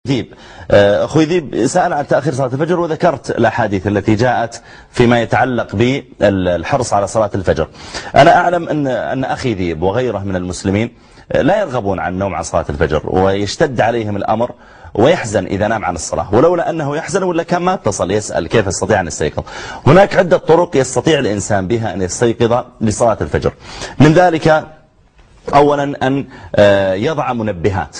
ذيب. أخوي ذيب سأل عن تأخير صلاة الفجر، وذكرت الأحاديث التي جاءت فيما يتعلق بالحرص على صلاة الفجر. أنا أعلم أن أخي ذيب وغيره من المسلمين لا يرغبون عن النوم عن صلاة الفجر، ويشتد عليهم الأمر ويحزن إذا نام عن الصلاة، ولولا أنه يحزن ولا كان ما اتصل يسأل كيف يستطيع أن يستيقظ. هناك عدة طرق يستطيع الإنسان بها أن يستيقظ لصلاة الفجر. من ذلك أولا أن يضع منبهات،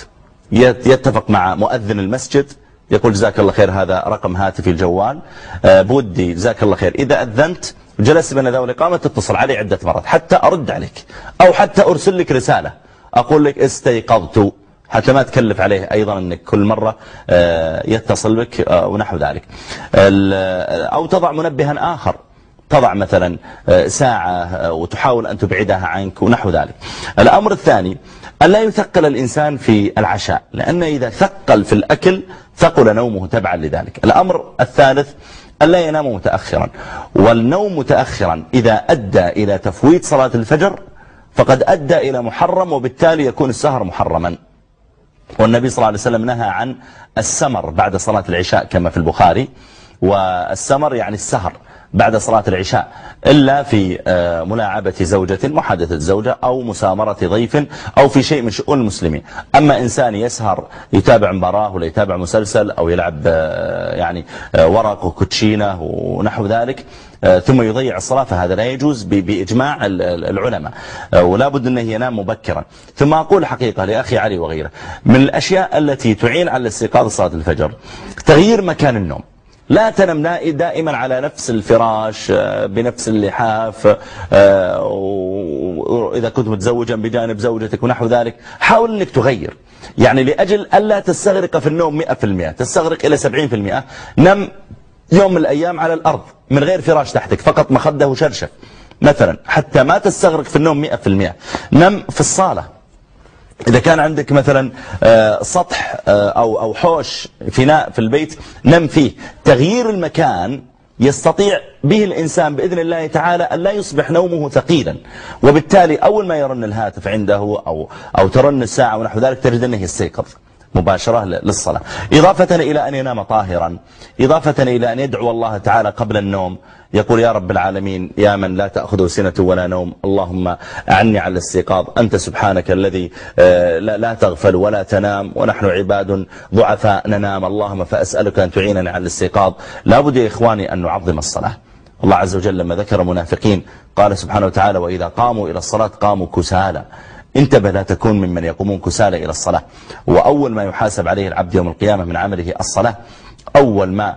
يتفق مع مؤذن المسجد، يقول جزاك الله خير هذا رقم هاتفي الجوال، بودي جزاك الله خير إذا أذنت جلست بين ذا والإقامة تتصل علي عدة مرات حتى أرد عليك، أو حتى أرسل لك رسالة أقول لك استيقظت، حتى ما تكلف عليه أيضا أنك كل مرة يتصل بك ونحو ذلك. أو تضع منبها آخر، تضع مثلا ساعة وتحاول أن تبعدها عنك ونحو ذلك. الأمر الثاني أن لا يثقل الإنسان في العشاء، لأن إذا ثقل في الأكل ثقل نومه تبعا لذلك. الأمر الثالث أن لا ينام متأخرا، والنوم متأخرا إذا أدى إلى تفويت صلاة الفجر فقد أدى إلى محرم، وبالتالي يكون السهر محرما. والنبي صلى الله عليه وسلم نهى عن السمر بعد صلاة العشاء كما في البخاري، والسمر يعني السهر بعد صلاة العشاء إلا في ملاعبة زوجة، محادثة زوجة، أو مسامرة ضيف، أو في شيء من شؤون المسلمين. أما إنسان يسهر يتابع مباراة ولا يتابع مسلسل أو يلعب يعني ورق وكوتشينة ونحو ذلك ثم يضيع الصلاة، فهذا لا يجوز بإجماع العلماء، ولا بد أنه ينام مبكرا. ثم أقول حقيقة لأخي علي وغيره، من الأشياء التي تعين على الاستيقاظ صلاة الفجر تغيير مكان النوم. لا تنم دائما على نفس الفراش بنفس اللحاف، وإذا كنت متزوجا بجانب زوجتك ونحو ذلك. حاول أنك تغير، يعني لأجل ألا تستغرق في النوم 100%، تستغرق إلى 70%. نم يوم من الأيام على الأرض من غير فراش تحتك، فقط مخده وشرشف مثلا، حتى ما تستغرق في النوم 100%. نم في الصالة، إذا كان عندك مثلا سطح أو حوش فناء في البيت نم فيه. تغيير المكان يستطيع به الإنسان بإذن الله تعالى أن لا يصبح نومه ثقيلا، وبالتالي أول ما يرن الهاتف عنده أو ترن الساعة ونحو ذلك تجد أنه يستيقظ مباشرة للصلاة، إضافة إلى أن ينام طاهرا، إضافة إلى أن يدعو الله تعالى قبل النوم، يقول يا رب العالمين يا من لا تأخذه سنة ولا نوم، اللهم أعني على الاستيقاظ، أنت سبحانك الذي لا تغفل ولا تنام، ونحن عباد ضعفاء ننام، اللهم فأسألك أن تعيننا على الاستيقاظ. لا بد يا إخواني أن نعظم الصلاة. الله عز وجل لما ذكر منافقين قال سبحانه وتعالى وإذا قاموا إلى الصلاة قاموا كسالى. انتبه لا تكون ممن يقومون كسالى إلى الصلاة. وأول ما يحاسب عليه العبد يوم القيامة من عمله الصلاة. أول ما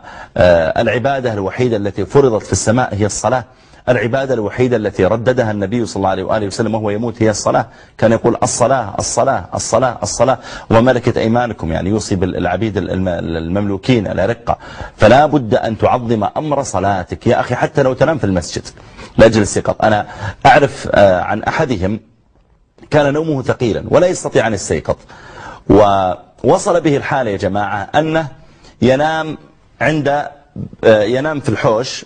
العبادة الوحيدة التي فرضت في السماء هي الصلاة. العبادة الوحيدة التي رددها النبي صلى الله عليه وآله وسلم وهو يموت هي الصلاة. كان يقول الصلاة الصلاة الصلاة الصلاة وملكت أيمانكم، يعني يوصي بالعبيد المملوكين الأرقة. فلا بد أن تعظم أمر صلاتك يا أخي، حتى لو تنام في المسجد لأجل الاستيقاظ. أنا أعرف عن أحدهم كان نومه ثقيلا ولا يستطيع أن يستيقظ، ووصل به الحال يا جماعة أنه ينام في الحوش